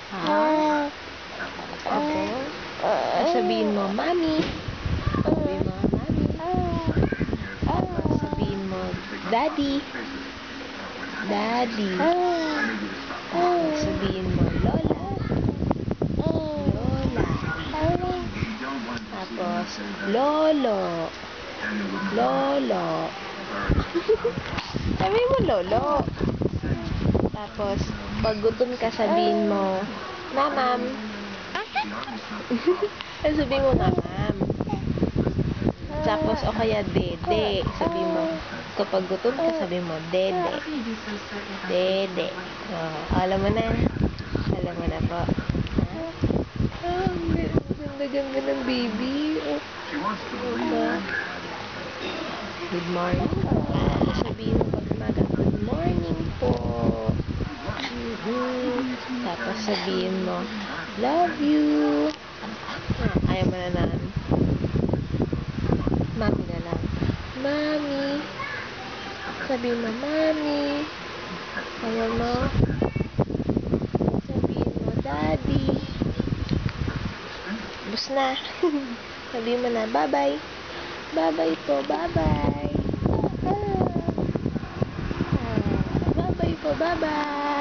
Ha? Tapos, sabihin mo, Mami. Sabihin mo, Mami. Tapos, sabihin mo, Daddy. Daddy. Tapos, sabihin mo, Lola. Lola. Tapos, Lolo. Lolo. Sabihin mo, Lolo. Tapos, pag gutom ka, sabihin mo, Mamam. Sabihin mo, Mamam. Tapos, o kaya, Dede. Sabihin mo, kapag gutom ka, sabihin mo, Dede. Dede. Alam mo na. Alam mo na po. Ganda-ganda ng baby. Good morning. Sabihin mo pag umaga, good morning po. Tapos sabihin mo, love you. Ayaw mo na lang. Mami na lang. Mami. Sabihin mo, Mami. Ayaw mo. Sabihin mo, Daddy. Bus na. Sabihin mo na, bye-bye. Bye-bye po, bye-bye. Bye-bye po, bye-bye.